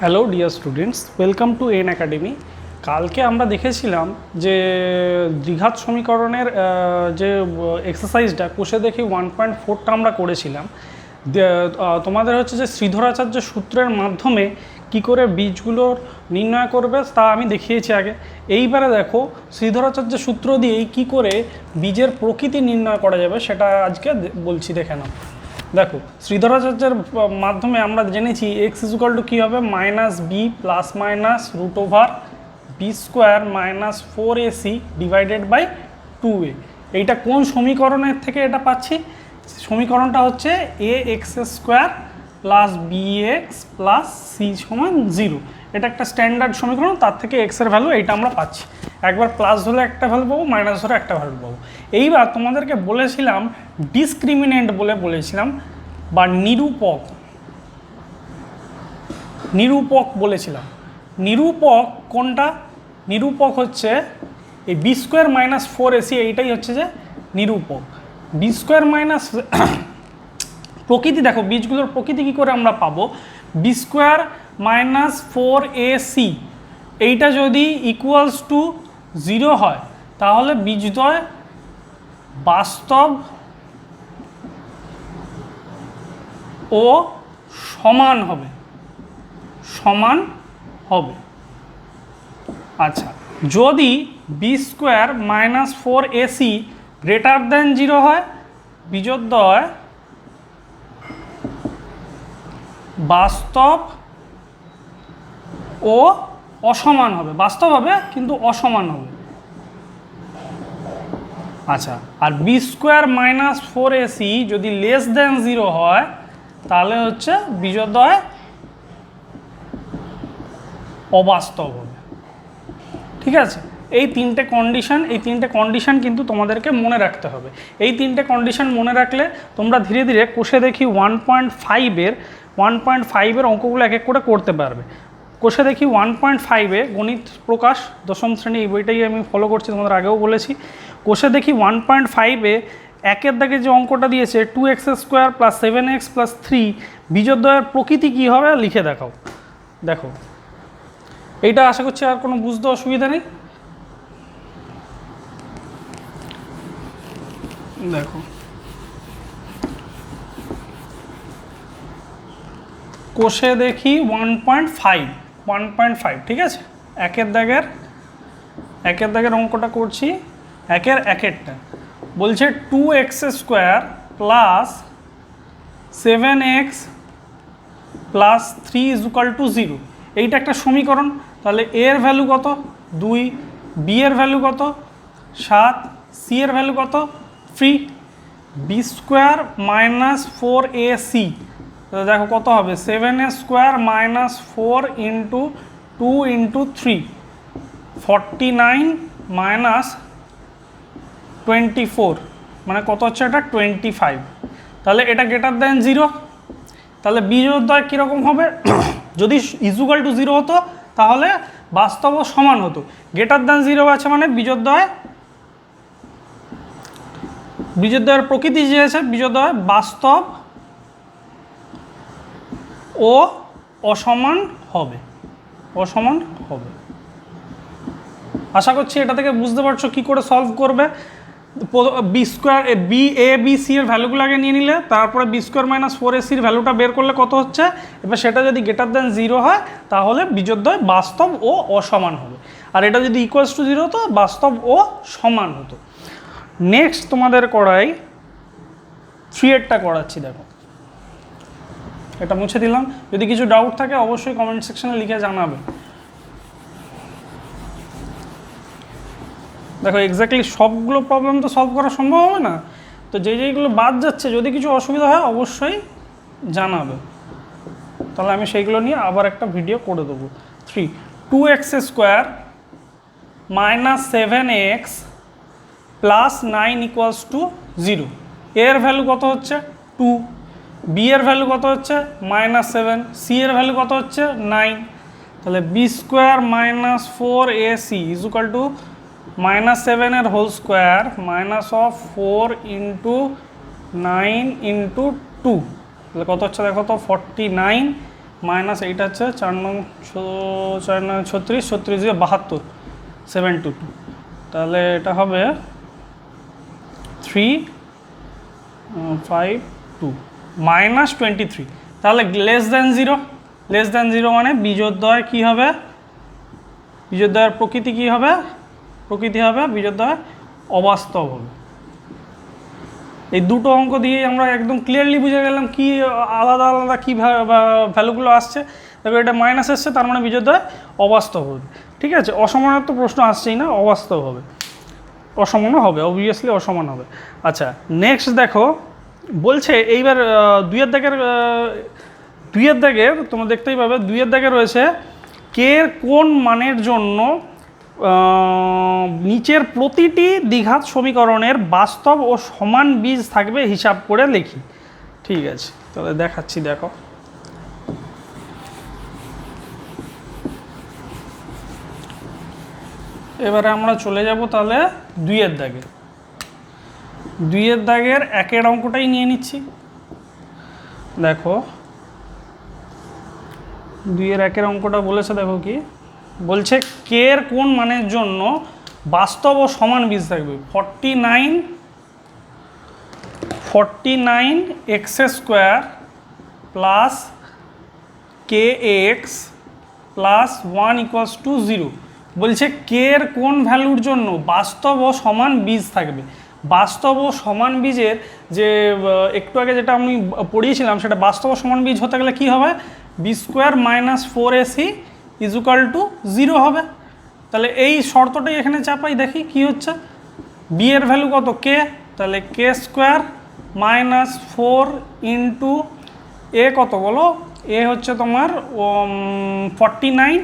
Hello dear students, welcome to N academy. কালকে আমরা দেখেছিলাম যে দ্বিঘাত সমীকরণের যে এক্সারসাইজটা কোষে দেখি 1.4টা আমরা করেছিলাম। তোমাদের হচ্ছে যে শ্রীধরাচার্য সূত্রের মাধ্যমে কি করে বীজগুলোর নির্ণয় করবে তা আমি দেখিয়েছি আগে। এইবারে দেখো শ্রীধরাচার্য সূত্র দিয়েই কি করে বীজের প্রকৃতি নির্ণয় করা যাবে সেটা আজকে বলছি, দেখে নাও। দেখো শ্রীধরাচার্যের মাধ্যমে আমরা জেনেছি এক্স ইজুকাল টু কী হবে, minus b plus minus root over b square minus 4ac divided by 2a। এইটা কোন সমীকরণের থেকে এটা পাচ্ছি? সমীকরণটা হচ্ছে a x square plus b x plus c সমান 0। এটা একটা স্ট্যান্ডার্ড সমীকরণ, তার থেকে এক্সের ভ্যালু এইটা আমরা পাচ্ছি। একবার প্লাস ধরে একটা ভ্যালু পাবো, মাইনাস ধরে একটা ভ্যালু পাবো। এইবার তোমাদেরকে বলেছিলাম ডিসক্রিমিনেন্ট বলেছিলাম বা নিরূপক বলেছিলাম। নিরূপক কোনটা? নিরূপক হচ্ছে এই বি স্কোয়ার মাইনাস 4ac, এইটাই হচ্ছে যে নিরূপক। বি স্কোয়ার মাইনাস প্রকৃতি, দেখো বীজগুলোর প্রকৃতি কী করে আমরা পাবো? বি স্কোয়ার মাইনাস 4ac এইটা যদি ইকুয়ালস টু 0 হয় তাহলে বীজদ্বয় বাস্তব ও সমান হবে। আচ্ছা, যদি b square minus 4ac greater than 0 হয়, বীজদ্বয় বাস্তব ও অসমান হবে। বাস্তব হবে কিন্তু অসমান হবে। আচ্ছা, আর বি স্কোয়ার মাইনাস 4ac যদি লেস দেন 0 হয় তাহলে হচ্ছে বীজদ্বয় অবাস্তব হবে। ঠিক আছে, এই তিনটে কন্ডিশন কিন্তু তোমাদেরকে মনে রাখতে হবে। এই তিনটে কন্ডিশন মনে রাখলে তোমরা ধীরে ধীরে কোষে দেখি 1.5-এর অঙ্কগুলো এক এক করে করতে পারবে। কোষে দেখি 1.5-এ গণিত প্রকাশ দশম শ্রেণী, এই বইটাই আমি ফলো করছি, তোমাদের আগেও বলেছি। কোষে দেখি 1.5-এ একের দাগে যে অঙ্কটা দিয়েছে 2x square plus 7x plus 3 বীজদ্বয়ের প্রকৃতি কী হবে লিখে দেখাও। দেখো এইটা আশা করছি আর কোনো বুঝতে অসুবিধা নেই। দেখো কোষে দেখি 1.5, ঠিক আছে। একের দাগের অঙ্কটা করছি, একেরটা বলছে 2x square plus 7x plus 3 equal to 0। এইটা একটা সমীকরণ। তাহলে এ এর ভ্যালু কত? 2, বি এর ভ্যালু কত? 7, সি এর ভ্যালু কত? 3। বি স্কোয়ার মাইনাস 4ac, দেখো কত হবে? 7a square minus 4 into 2 into 3, 49 minus 24, মানে কত হচ্ছে এটা? 25। তাহলে এটা গ্রেটার দেন 0, তাহলে বীজদ্বয় কীরকম হবে? যদি ইজুকাল টু 0 হতো তাহলে বাস্তব ও সমান হতো। গ্রেটার দেন 0 আছে মানে বীজদ্বয়ের প্রকৃতি যে আছে, বীজদ্বয় বাস্তব ও অসমান হবে। আশা করছি এটা থেকে বুঝতে পারছো কি করে সলভ করবে। বি স্কোয়ার বি সি এর ভ্যালুগুলো আগে নিয়ে নিলে, তারপরে বি স্কোয়ার মাইনাস 4ac-র ভ্যালুটা বের করলে কত হচ্ছে। এবার সেটা যদি গ্রেটার দেন 0 হয় তাহলে বীজদ্বয় বাস্তব ও অসমান হবে, আর এটা যদি ইকুয়ালস টু 0 হতো বাস্তব ও সমান হতো। নেক্সট তোমাদের করাই 3-এরটা করাচ্ছি। দেখো এটা মুছে দিলাম, যদি কিছু ডাউট থাকে অবশ্যই কমেন্ট সেকশনে লিখে জানাবে। দেখো এক্স্যাক্টলি সবগুলো প্রবলেম তো সলভ করা সম্ভব হবে না, তো যেইগুলো বাদ যাচ্ছে যদি কিছু অসুবিধা হয় অবশ্যই জানাবে, তাহলে আমি সেইগুলো নিয়ে আবার একটা ভিডিও করে দেবো। 2x square minus 7x plus 9 equals to 0। এর ভ্যালু কত হচ্ছে? 2, বি এর ভ্যালু কত হচ্ছে? মাইনাস 7, সি এর ভ্যালু কত হচ্ছে? 9। তাহলে b square minus 4ac equal to minus 7 whole square minus of 4 into 9 into 2, তাহলে কত হচ্ছে দেখো তো? 49 মাইনাস এইটা হচ্ছে 4 নং 36, 36 দিয়ে 72, 722, তাহলে এটা হবে 352 মাইনাস 23, তাহলে less than zero. Less than zero মানে বীজোদ্দয় কী হবে? বীজোদ্দয়ের প্রকৃতি কী হবে? প্রকৃতি হবে বীজোদ্দয় অবাস্তব হবে। এই দুটো অঙ্ক দিয়েই আমরা একদম ক্লিয়ারলি বুঝে গেলাম কি আলাদা আলাদা কী ভ্যালুগুলো আসছে। তবে এটা মাইনাস এসছে, তার মানে বীজোদ্দয় অবাস্তব হবে। ঠিক আছে, অসমানের তো প্রশ্ন আসছেই না, অবাস্তব হবে, অসমানও হবে, অবভিয়াসলি অসমান হবে। আচ্ছা, নেক্সট দেখো বলছে এইবার দুইয়ের দাগের তোমরা দেখতেই পাবে, দুইয়ের দাগে রয়েছে কে এর কোন মানের জন্য নিচের প্রতিটি দ্বিঘাত সমীকরণের বাস্তব ও সমান বীজ থাকবে হিসাব করে লিখি। ঠিক আছে, তাহলে দেখাচ্ছি, দেখো এবারে আমরা চলে যাব তাহলে দুইয়ের দাগে। দুইয়ের দাগের একের অঙ্কটাই নিয়ে নিচ্ছি। দেখো দুইয়ের একের অঙ্কটা বলেছে, দেখো কি বলছে, কে এর কোন মানের জন্য বাস্তব ও সমান বীজ থাকবে? 49 x square plus K x plus 1 equals to 0। বলছে কে এর কোন ভ্যালুর জন্য বাস্তব ও সমান বীজ থাকবে। বাস্তব ও সমান বীজের যে একটু আগে যেটা আমি পড়িয়েছিলাম, সেটা বাস্তব ও সমান বীজ হতে গেলে কী হবে? B square minus 4ac equal to 0 হবে। তাহলে এই শর্তটাই এখানে চাপাই, দেখি কি হচ্ছে। বি এর ভ্যালু কত? কে, তাহলে কে স্কোয়ার মাইনাস 4 ইন্টু এ কত বলো? এ হচ্ছে তোমার 49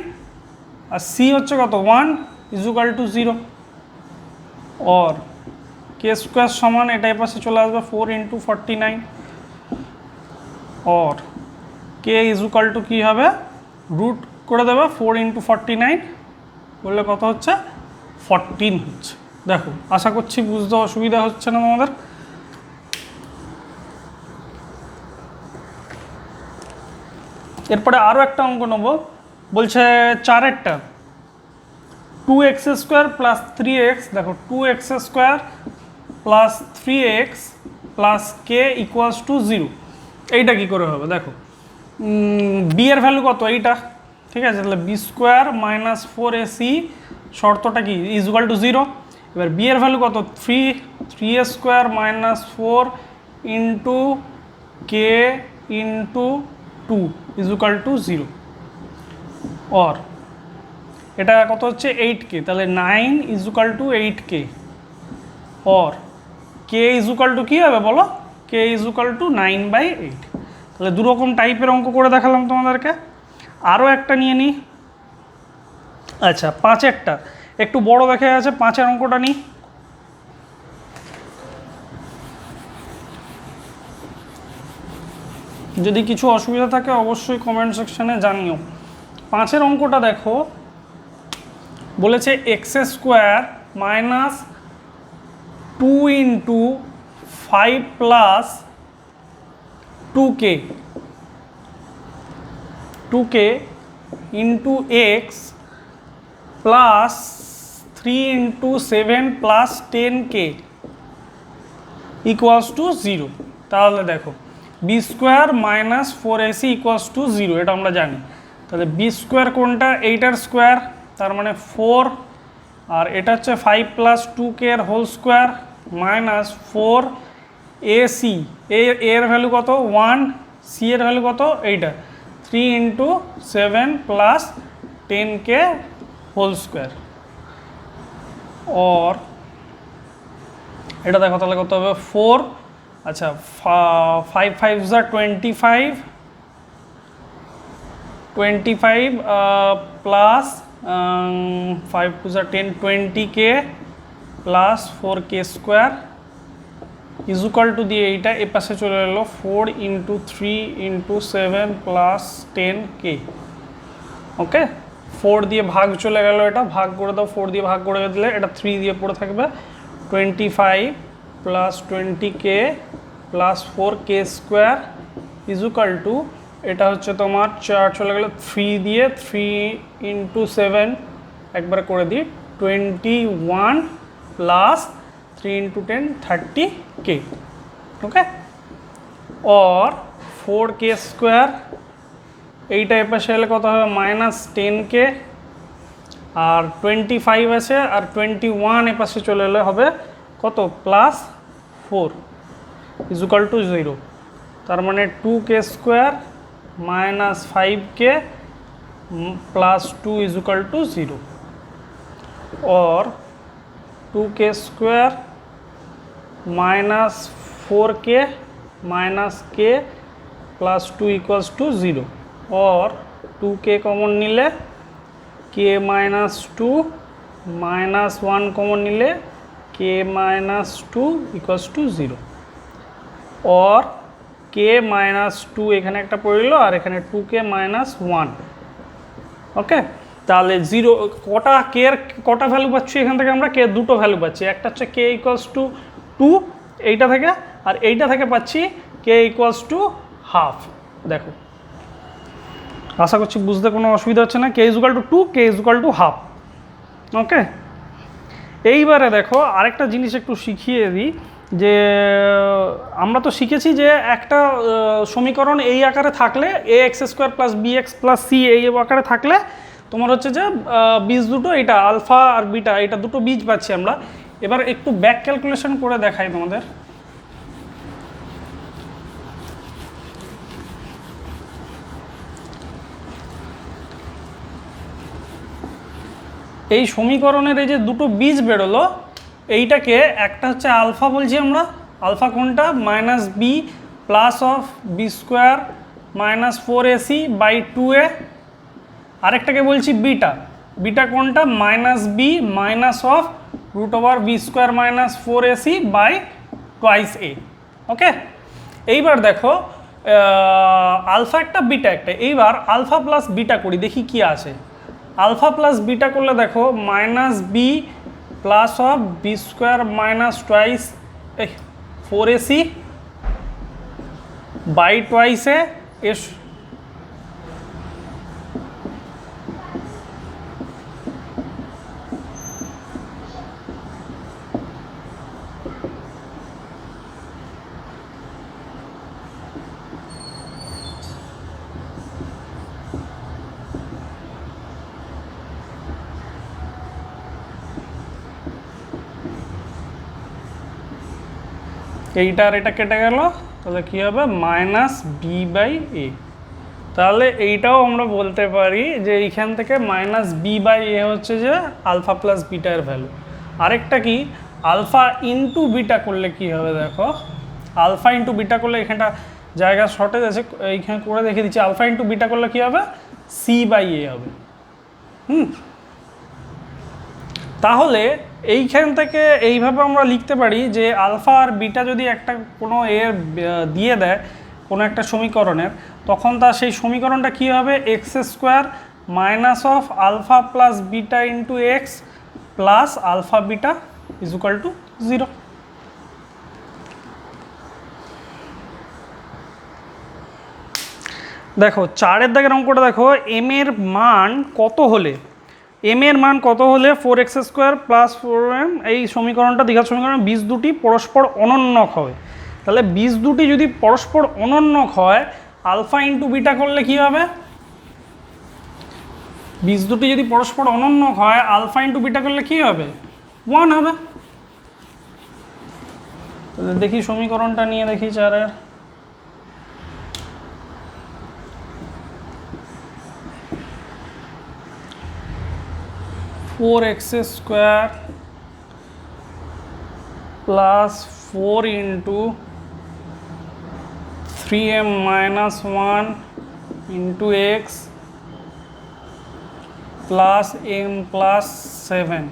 আর সি হচ্ছে কত? 1 ইজুকাল টু 0। और কে স্কোয়ার সমান এটা পাশে চলে আসবে 4 ইন্টু 49 और কে ইজুকাল টু কী হবে? রুট করে দেবে 4 ইন্টু 49 বললে কত হচ্ছে? 14 হচ্ছে। দেখো আশা করছি বুঝতে অসুবিধা হচ্ছে না তোমাদের। এরপরে আরও একটা অঙ্ক নেব, বলছে 4এরটা 2x স্কোয়ার প্লাস 3x। দেখো 2x square plus 3x plus K equals to 0। এইটা কী করে হবে? দেখো বি এর ভ্যালু কত? এইটা, ঠিক আছে, তাহলে বি স্কোয়ার মাইনাস 4ac শর্তটা কি? Equal to 0। এবার বি এর ভ্যালু কত? 3 square minus 4 into k into 2 equal to 0। और এটা কত হচ্ছে? 8k, তাহলে 9 ইজুকাল টু 8k। और কে ইজুকাল টু কী হবে বলো? কে ইজুকাল টু 9/8। তাহলে দুরকম টাইপের অঙ্ক করে দেখালাম তোমাদেরকে। আরও একটা নিয়ে নিই। আচ্ছা, 5এরটা একটু বড় দেখা যাচ্ছে, 5এর অঙ্কটা নিই। যদি কিছু অসুবিধা থাকে অবশ্যই কমেন্ট সেকশানে জানিও। 5এর অঙ্কটা দেখো, বলেছে x square minus 2 into 5 plus 2k into x plus 3 into 7 plus 10k equals to 0। তাহলে দেখো b square minus 4ac equals to 0, এটা আমরা জানি। তাহলে বি স্কোয়ার কোনটা? এইটার স্কোয়ার, তার মানে 4, আর এটা হচ্ছে 5 প্লাস 2k এর হোল স্কোয়ার মাইনাস 4ac এর ভ্যালু কত? 1, সি এর ভ্যালু কত? এইটা 3 into 7 plus 10k whole square. और এটা দেখো তাহলে কত হবে? 4, আচ্ছা 5 5 যা 25 প্লাস 5 2 যা 10 20k plus 4k square equal two দিয়ে এইটা এ পাশে চলে এলো 4 ইন্টু 3 ইন্টু 7 প্লাস 10k। ওকে, 4 দিয়ে ভাগ চলে গেল, এটা ভাগ করে দাও, 4 দিয়ে ভাগ করে দিলে এটা 3 দিয়ে পড়ে থাকবে। 25 plus 20k plus 4k square equal to এটা হচ্ছে তোমার 4 চলে গেলে 3 দিয়ে 3 ইন্টু 7 একবার করে দিই 21 প্লাস 3 ইন্টু 10 30k। ওকে, और 4k স্কোয়ার এইটা এপাশে এলে কত হবে -10k, আর 25 আছে আর 21 এপাশে চলে এলে হবে কত +4 ইজুকাল টু 0। তার মানে 2k square -5k +2 equal to 0, और 2k square -4k -k +2 equals to 0, और 2k कॉमन निले k -2 -1 कॉमन निले k -2 इक्वल्स टू 0, और k -2 এখানে একটা পড়লো আর এখানে 2k -1। ওকে, তাহলে 0 কটা কে এর কটা ভ্যালু পাচ্ছি এখান থেকে আমরা কে দুটো ভ্যালু পাচ্ছি, একটা হচ্ছে k ইকুয়ালস টু 2 এইটা থেকে, আর এইটা থেকে পাচ্ছি k ইকুয়ালস টু হাফ। দেখো আশা করছি বুঝতে কোনো অসুবিধা হচ্ছে না, k equal to 2, k equal to half. Okay, এইবারে দেখো আরেকটা জিনিস একটু শিখিয়ে দিই, যে আমরা তো শিখেছি যে একটা সমীকরণ এই আকারে থাকলে ax² + bx + c এই আকারে থাকলে তোমার হচ্ছে যে বীজ দুটো এটা আলফা আর বিটা এটা দুটো বীজ পাচ্ছি আমরা। এবার একটু ব্যাক ক্যালকুলেশন করে দেখাই তোমাদের। এই সমীকরণের এই যে দুটো বীজ বেরোলো, এইটাকে একটা হচ্ছে আলফা বলছি আমরা, আলফা কোনটা -b + b² -4ac/2a, আরেকটাকে বলছি বিটা, বিটা কোনটা -b -√b² -4ac/2a। ওকে, এইবার দেখো আলফা একটা বিটা একটা, এইবার আলফা প্লাস বিটা করি দেখি কি আছে। আলফা প্লাস বিটা করলে দেখো -b + b² -4ac/2a এর এইটা আর এটা কেটে গেল, তাহলে কী হবে -b/a। তাহলে এইটাও আমরা বলতে পারি যে এইখান থেকে -b/a হচ্ছে যে আলফা প্লাস বিটার ভ্যালু। আরেকটা কি আলফা ইন্টু বিটা করলে কি হবে, দেখো আলফা ইন্টু বিটা করলে এখানটা জায়গা শর্টেজ আছে, এইখানে করে দেখে দিচ্ছি। আলফা ইন্টু বিটা করলে কি হবে c/a হবে। তাহলে এইখান থেকে এইভাবে আমরা লিখতে পারি যে আলফা আর বিটা যদি একটা কোনো এর দিয়ে দেয় কোনো একটা সমীকরণের, তখন তার সেই সমীকরণটা কী হবে x² -α + β × x plus alpha beta equal to 0। দেখো 4-এর দাগের অঙ্কটা দেখো, m এর মান কত হলে, m এর মান কত হলে 4x² + 4m এই সমীকরণটা দ্বিঘাত সমীকরণ বীজ দুটি পরস্পর অনন্যক হবে। তাহলে বীজ দুটি যদি পরস্পর অনন্যক হয় আলফা ইন্টু বিটা করলে কি হবে, বীজ দুটি যদি পরস্পর অনন্যক হয় আলফা ইন্টু বিটা করলে কি হবে 1 হবে। দেখি সমীকরণটা নিয়ে দেখি 4-এর। (4x² + 4 × 3m - 1 × x plus m + 7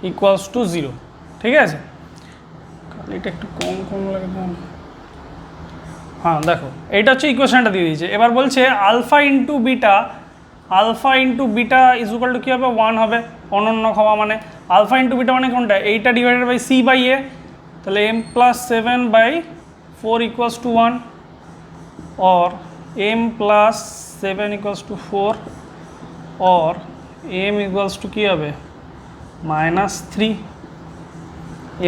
equals to 0। ঠিক আছে, এটা একটু কম কম লাগে। হ্যাঁ দেখো এইটা হচ্ছে ইকুয়েশনটা দিয়ে দিয়েছে। এবার বলছে alpha into beta equal to কী হবে 1 হবে, অনন্যক হওয়া মানে আলফা ইন্টু বিটা মানে কোনটা এইটা ডিভাইডেড বাই c/a, তাহলে m + 7/4 ইকুয়ালস টু 1, और m plus 7 equals to 4 or m equals to কী হবে -3।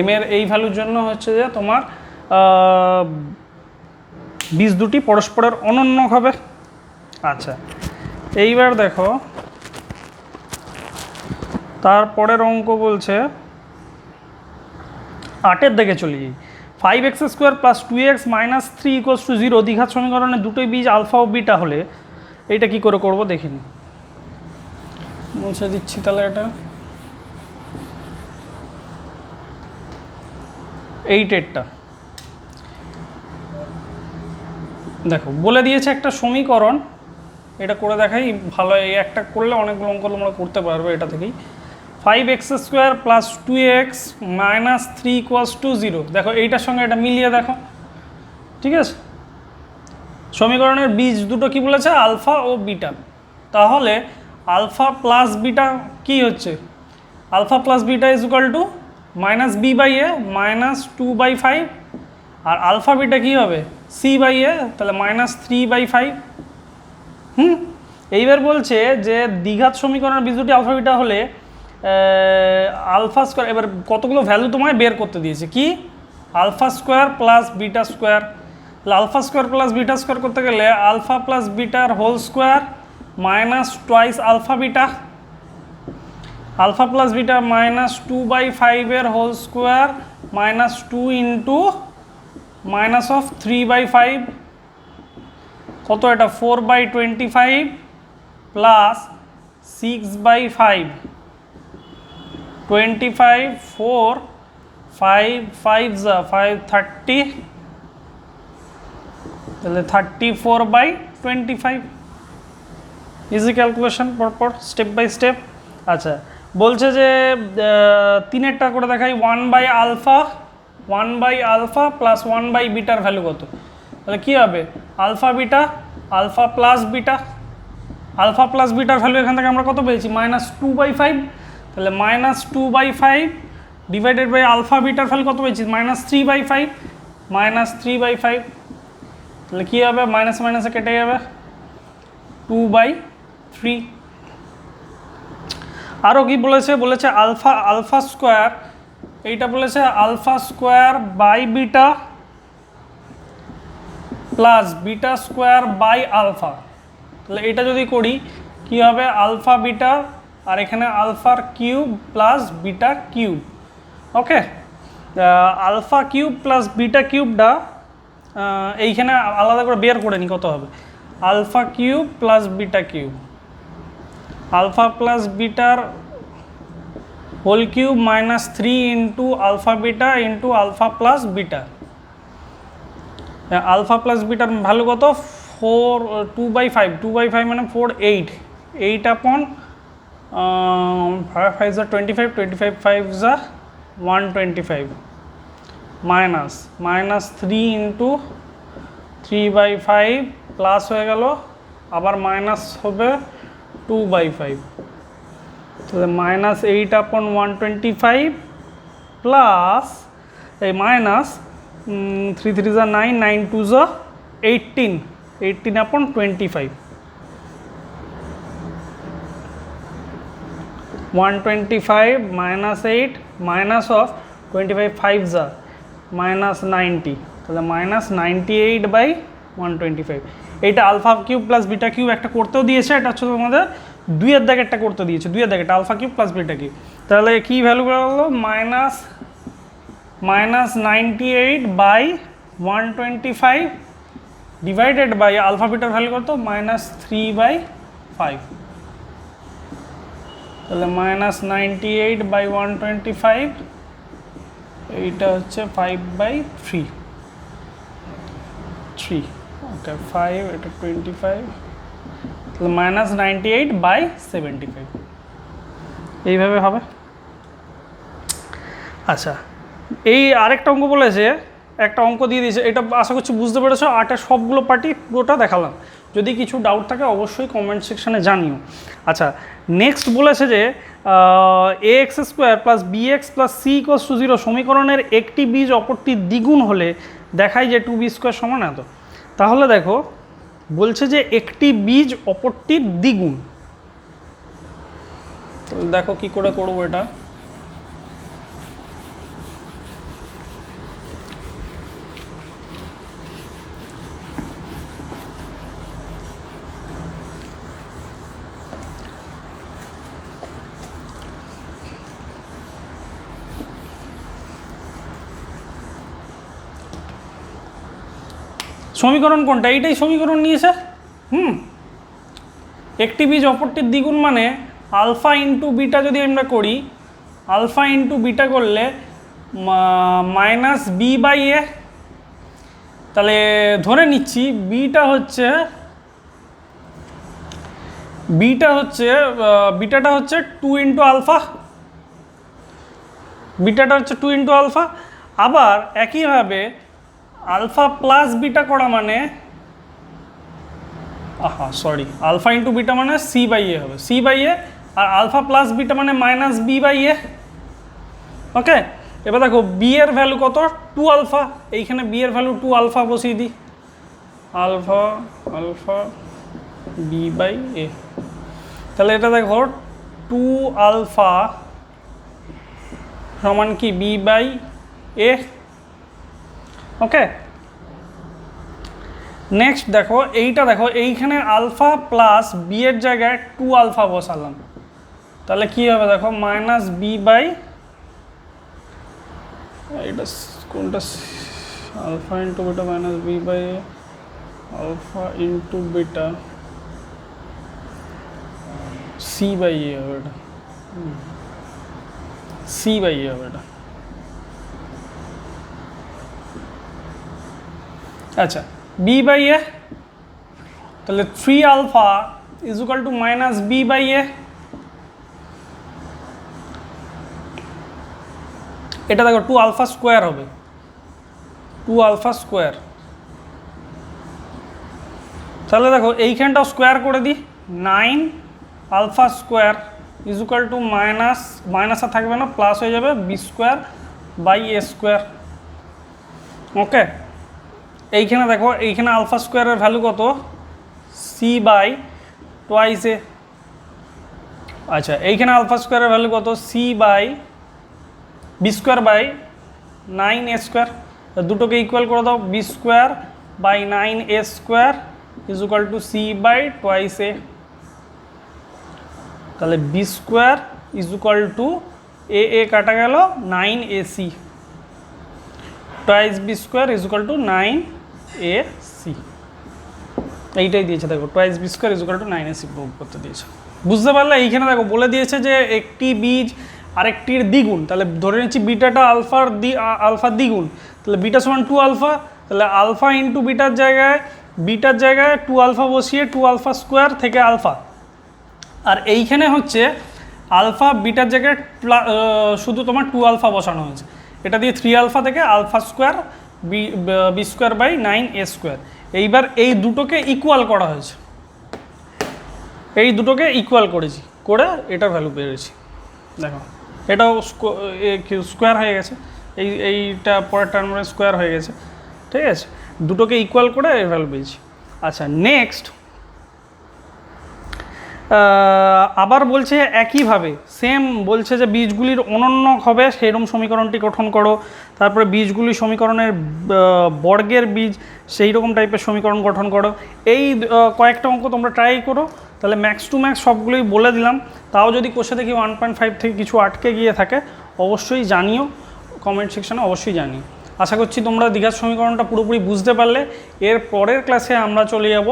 m এর এই ভ্যালুর জন্য হচ্ছে যে তোমার বীজ দুটি পরস্পরের অনন্য হবে। আচ্ছা, এইবার দেখো তারপরের অঙ্ক বলছে 8-এর দিকে চলে যাই। 5x² plus 2x minus 3 equals to 0 দ্বিঘাত সমীকরণে দুটোই বীজ আলফা ও বিটা হলে এইটা কি করে করবো দেখিনি, মুছে দিচ্ছি তাহলে এটা। 8-এরটা দেখো বলে দিয়েছে একটা সমীকরণ, এটা করে দেখাই ভালো, এই একটা করলে অনেকগুলো অঙ্ক তোমরা করতে পারবে এটা থেকেই। 5x² plus 2x minus 3 equals to 0, দেখো এইটার সঙ্গে এটা মিলিয়ে দেখো, ঠিক আছে। সমীকরণের বীজ দুটো কি বলেছে আলফা ও বিটা, তাহলে আলফা প্লাস বিটা কি হচ্ছে, alpha plus beta is equal to -b/a -2/5, আর আলফা বিটা কী হবে c/a, তাহলে -3/5। এইবার বলছে যে দ্বিঘাত সমীকরণের বীজ দুটি আলফা বিটা হলে আলফা স্কোয়ার, এবার কতগুলো ভ্যালু তোমায় বের করতে দিয়েছে, কি alpha square plus beta square. তাহলে alpha square plus beta square করতে গেলে আলফা প্লাস বিটার whole square minus twice alpha beta, alpha plus beta -2/5 এর হোল স্কোয়ার -2 ইন্টু -3/5, কত এটা 4/25 প্লাস 6/5, 25 4 5 5 5 30, তাহলে 34/25। ইজি ক্যালকুলেশন পরপর স্টেপ বাই স্টেপ। আচ্ছা, বলছে যে 3-এরটা করে দেখাই, 1/α প্লাস 1/বিটার ভ্যালু কত, তাহলে কী হবে alpha beta, alpha plus beta, alpha plus বিটার ভ্যালু এখান থেকে আমরা কত পেয়েছি -2/5, তাহলে -2/5 ডিভাইডেড বাই আলফা বিটার ভ্যালু কত পেয়েছি -3/5, -3/5, তাহলে কী হবে মাইনাস মাইনাসে কেটে যাবে 2/3। আরও কি বলেছে, বলেছে আলফা স্কোয়ার, এইটা বলেছে alpha square by beta plus beta square by alpha, তাহলে এটা যদি করি কি হবে আলফা বিটা আর এখানে আলফার cube plus beta cube. Okay, alpha cube plus beta কিউবটা এইখানে আলাদা করে বের করে নিই কত হবে, alpha cube plus beta cube, alpha plus বিটার whole cube -3 into alpha beta into alpha plus beta. Alpha plus বিটার ভ্যালু কত 2/5, 2/5 মানে 4 8, 8 আপন 5 5 25, 25 5 125 মাইনাস -3 ইন্টু 3/5 প্লাস হয়ে গেল আবার মাইনাস হবে 2/5, তাহলে -8 আপন 125 প্লাস এই মাইনাস 3 3 9, 9 2 18, 18 আপন 25, 125 minus 8 minus of 25 5 -90, তাহলে -98/125। এইটা alpha cube plus beta cube একটা করতেও দিয়েছে, এটা হচ্ছে তোমাদের 2-এর দাগে একটা করতে দিয়েছে, 2-এর দাগে এটা alpha cube plus beta cube, তাহলে কী ভ্যালু বেরোলো -98/125 ডিভাইডেড বাই আলফা বিটার ভ্যালু কত -3/5, তাহলে -98/125, এইটা হচ্ছে 5/3, ওকে 5 এটা 25, তাহলে -98/75 এইভাবে হবে। আচ্ছা, এই আরেকটা অঙ্ক বলেছে, একটা অঙ্ক দিয়ে দিয়েছে, এটা আশা করছি বুঝতে পেরেছো। 8-এর সবগুলো পার্টি পুরোটা দেখালাম, যদি কিছু ডাউট থাকে অবশ্যই কমেন্ট সেকশানে জানিও। আচ্ছা, নেক্সট বলেছে যে ax² plus bx plus c = 0 সমীকরণের একটি বীজ অপরটি দ্বিগুণ হলে দেখায় যে 2b² সমান এত। তাহলে দেখো বলছে যে একটি বীজ অপরটির দ্বিগুণ। দেখো কি করে করবো এটা। সমীকরণ কোনটা? এইটাই সমীকরণ নিয়েছে। একটি বীজ অপরটির দ্বিগুণ মানে আলফা ইন্টু বিটা যদি আমরা করি, আলফা ইন্টু বিটা করলে মাইনাস বি বাই এ। তাহলে ধরে নিচ্ছি বিটাটা হচ্ছে 2 ইন্টু আলফা, বিটাটা হচ্ছে 2 ইন্টু আলফা। আবার একইভাবে আলফা প্লাস বিটা করা মানে আলফা ইন্টু বিটা মানে সি বাই এ হবে, সি বাই এ। আর আলফা প্লাস বিটা মানে minus b by a. Okay, এবার দেখো বি এর ভ্যালু কত? 2 আলফা। এইখানে বি এর ভ্যালু 2 আলফা বসিয়ে দিই, আলফা বি বাই এ। তাহলে এটা দেখো 2 আলফা সমান কি b by a. Okay, next দেখো এইখানে আলফা প্লাস বি এর জায়গায় 2 আলফা বসালাম, তাহলে কি হবে দেখো মাইনাস বি বাই, এটা কোনটা, alpha into beta minus b by a, alpha into beta c by a হবে, এটা সি বাই এ হবে এটা। আচ্ছা, বি বাই এ, তাহলে 3 alpha is equal to minus b by a. এটা দেখো 2 আলফা স্কোয়ার হবে, 2 আলফা স্কোয়ার। তাহলে দেখো এইখানটাও স্কোয়ার করে দিই, 9 alpha square is equal to minus আর থাকবে না, প্লাস হয়ে যাবে b square by a square. Okay, এইখানে দেখো এইখানে আলফা স্কোয়ারের ভ্যালু কত? C by twice a. আচ্ছা, এইখানে আলফা স্কোয়ারের ভ্যালু কত? C by b square by 9 a square. দুটোকে ইকুয়াল করে দাও, b square by 9 a square is equal to c by twice a. তাহলে b square is equal two এ কাটা গেল 9 a c, twice b square is equal to 9 a c. এইটাই দিয়েছে দেখো, twice b square is equal to 9 a c prove করতে দিয়েছে। বুঝতে পারলে? এইখানে দেখো বলে দিয়েছে যে একটি বীজ আরেকটির দ্বিগুণ। তাহলে ধরে নিচ্ছি বিটাটা আলফার দ্বিগুণ, তাহলে বিটা সমান 2 আলফা। তাহলে আলফা ইন্টু বিটার জায়গায় 2 আলফা বসিয়ে 2 আলফা স্কোয়ার থেকে আলফা। আর এইখানে হচ্ছে আলফা বিটার জায়গায় শুধু তোমার 2 আলফা বসানো হয়েছে, এটা দিয়ে 3 আলফা থেকে alpha square b square by 9 a square. এইবার এই দুটোকে ইকুয়াল করা হয়েছে, এই দুটোকে ইকুয়াল করেছি, করে এটার ভ্যালু পেয়েছি। দেখো এটাও স্কোয়ার হয়ে গেছে, এইটা পরের টার্মের স্কোয়ার হয়ে গেছে। ঠিক আছে, দুটোকে ইকুয়াল করে এর ভ্যালু পেয়েছি। আচ্ছা, নেক্সট আবার বলছে একইভাবে সেম বলছে যে বীজগুলির অনন্য হবে সেইরকম সমীকরণটি গঠন করো। তারপরে বীজগুলি সমীকরণের বর্গের বীজ সেই রকম টাইপের সমীকরণ গঠন করো। এই কয়েকটা অঙ্ক তোমরা ট্রাই করো, তাহলে ম্যাক্স টু ম্যাক্স সবগুলোই বলে দিলাম। তাও যদি কোষে দেখি 1.5 থেকে কিছু আটকে গিয়ে থাকে অবশ্যই জানিও, কমেন্ট সেকশানে অবশ্যই জানিও। আশা করছি তোমরা দ্বিঘাত সমীকরণটা পুরোপুরি বুঝতে পারলে। এর পরের ক্লাসে আমরা চলে যাব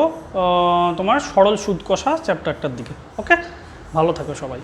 তোমার সরল সুদ কষা চ্যাপ্টারটার দিকে। ওকে, ভালো থাকো সবাই।